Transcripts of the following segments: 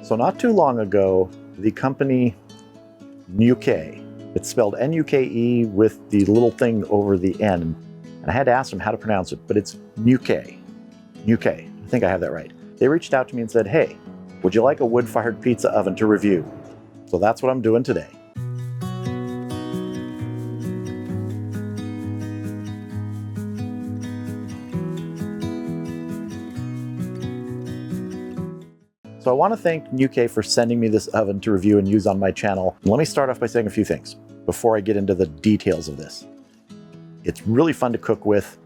So not too long ago, the company Nuke, it's spelled N-U-K-E with the little thing over the N, and I had to ask them how to pronounce it, but it's Nuke. Nuke, I think I have that right. They reached out to me and said, hey, would you like a wood-fired pizza oven to review? So that's what I'm doing today. So I want to thank Nuke for sending me this oven to review and use on my channel. And let me start off by saying a few things before I get into the details of this. It's really fun to cook with.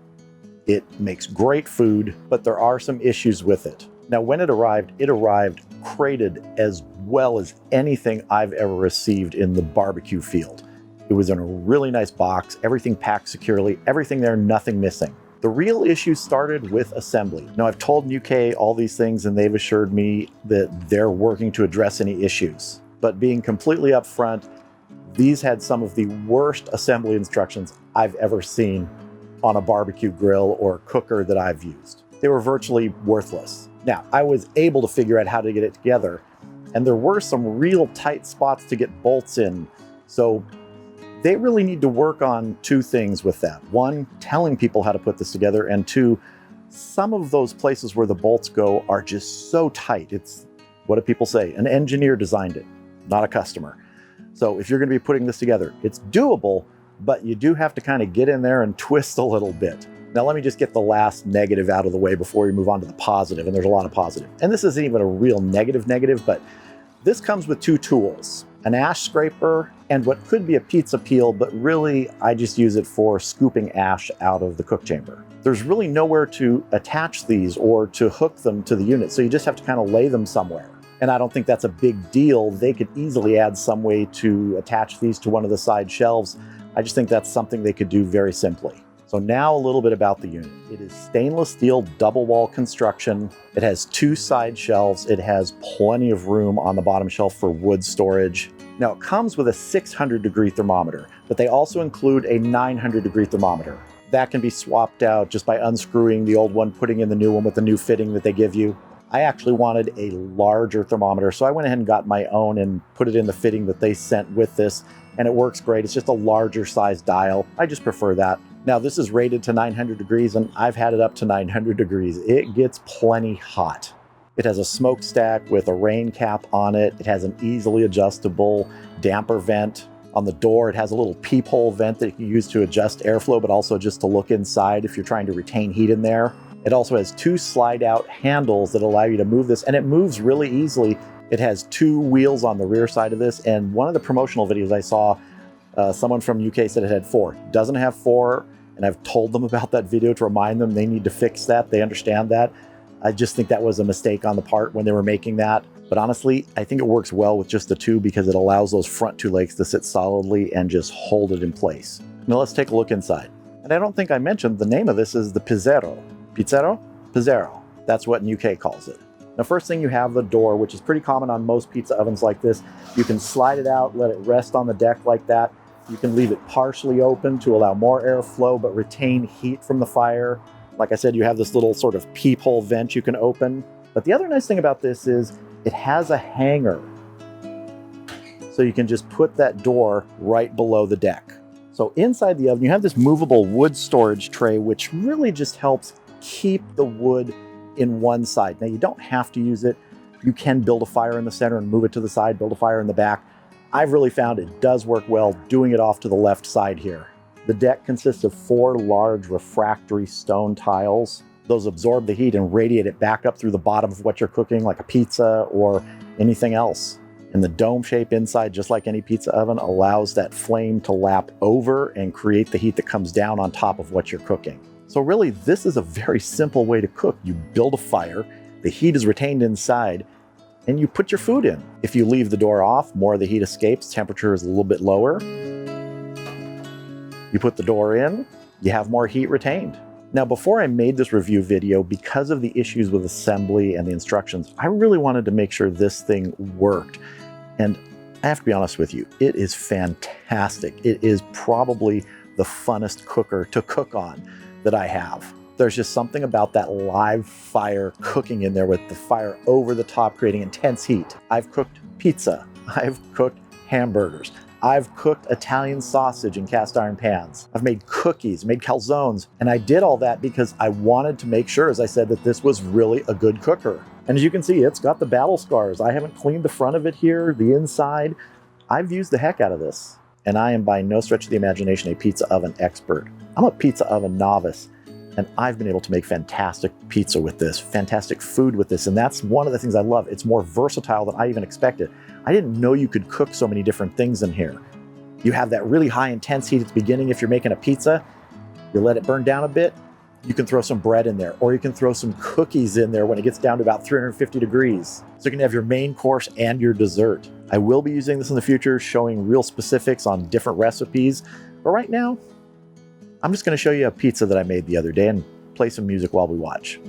It makes great food, but there are some issues with it. Now, when it arrived crated as well as anything I've ever received in the barbecue field. It was in a really nice box, everything packed securely, everything there, nothing missing. The real issue started with assembly. Now, I've told Nuke all these things and they've assured me that they're working to address any issues. But being completely upfront, these had some of the worst assembly instructions I've ever seen on a barbecue grill or cooker that I've used. They were virtually worthless. Now, I was able to figure out how to get it together, and there were some real tight spots to get bolts in. So they really need to work on two things with that. One, telling people how to put this together, and two, some of those places where the bolts go are just so tight. It's, what do people say? An engineer designed it, not a customer. So if you're going to be putting this together, it's doable, but you do have to kind of get in there and twist a little bit. Now let me just get the last negative out of the way before we move on to the positive, and there's a lot of positive. And this isn't even a real negative, but this comes with two tools. An ash scraper and what could be a pizza peel, but really I just use it for scooping ash out of the cook chamber. There's really nowhere to attach these or to hook them to the unit, so you just have to kind of lay them somewhere. And I don't think that's a big deal. They could easily add some way to attach these to one of the side shelves. I just think that's something they could do very simply. So now a little bit about the unit. It is stainless steel double wall construction. It has two side shelves. It has plenty of room on the bottom shelf for wood storage. Now it comes with a 600-degree thermometer, but they also include a 900-degree thermometer. That can be swapped out just by unscrewing the old one, putting in the new one with the new fitting that they give you. I actually wanted a larger thermometer, so I went ahead and got my own and put it in the fitting that they sent with this, and it works great. It's just a larger size dial. I just prefer that. Now this is rated to 900 degrees and I've had it up to 900 degrees. It gets plenty hot. It has a smokestack with a rain cap on it. It has an easily adjustable damper vent. On the door, it has a little peephole vent that you can use to adjust airflow, but also just to look inside if you're trying to retain heat in there. It also has two slide out handles that allow you to move this, and it moves really easily. It has two wheels on the rear side of this, and one of the promotional videos I saw, someone from UK said it had four. It doesn't have four, and I've told them about that video to remind them they need to fix that. They understand that. I just think that was a mistake on the part when they were making that. But honestly, I think it works well with just the two because it allows those front two legs to sit solidly and just hold it in place. Now let's take a look inside. And I don't think I mentioned the name of this is the Pizzero. Pizzero? Pizzero. That's what Nuke calls it. Now first thing, you have the door, which is pretty common on most pizza ovens like this. You can slide it out, let it rest on the deck like that. You can leave it partially open to allow more airflow but retain heat from the fire. Like I said, you have this little sort of peephole vent you can open. But the other nice thing about this is it has a hanger. So you can just put that door right below the deck. So inside the oven, you have this movable wood storage tray, which really just helps keep the wood in one side. Now you don't have to use it. You can build a fire in the center and move it to the side, build a fire in the back. I've really found it does work well doing it off to the left side here. The deck consists of 4 large refractory stone tiles. Those absorb the heat and radiate it back up through the bottom of what you're cooking, like a pizza or anything else. And the dome shape inside, just like any pizza oven, allows that flame to lap over and create the heat that comes down on top of what you're cooking. So really, this is a very simple way to cook. You build a fire, the heat is retained inside, and you put your food in. If you leave the door off, more of the heat escapes, temperature is a little bit lower. You put the door in, you have more heat retained. Now, before I made this review video, because of the issues with assembly and the instructions, I really wanted to make sure this thing worked. And I have to be honest with you, it is fantastic. It is probably the funnest cooker to cook on that I have. There's just something about that live fire cooking in there with the fire over the top, creating intense heat. I've cooked pizza. I've cooked hamburgers. I've cooked Italian sausage in cast iron pans. I've made cookies, made calzones, and I did all that because I wanted to make sure, as I said, that this was really a good cooker. And as you can see, it's got the battle scars. I haven't cleaned the front of it here, the inside. I've used the heck out of this. And I am by no stretch of the imagination a pizza oven expert. I'm a pizza oven novice, and I've been able to make fantastic pizza with this, fantastic food with this, and that's one of the things I love. It's more versatile than I even expected. I didn't know you could cook so many different things in here. You have that really high intense heat at the beginning if you're making a pizza. You let it burn down a bit, you can throw some bread in there, or you can throw some cookies in there when it gets down to about 350 degrees. So you can have your main course and your dessert. I will be using this in the future, showing real specifics on different recipes, but right now, I'm just going to show you a pizza that I made the other day and play some music while we watch.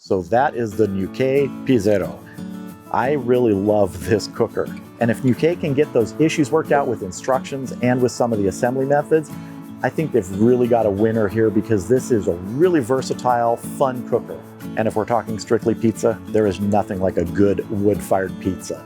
So that is the Nuke Pizzero. I really love this cooker. And if Nuke can get those issues worked out with instructions and with some of the assembly methods, I think they've really got a winner here, because this is a really versatile, fun cooker. And if we're talking strictly pizza, there is nothing like a good wood-fired pizza.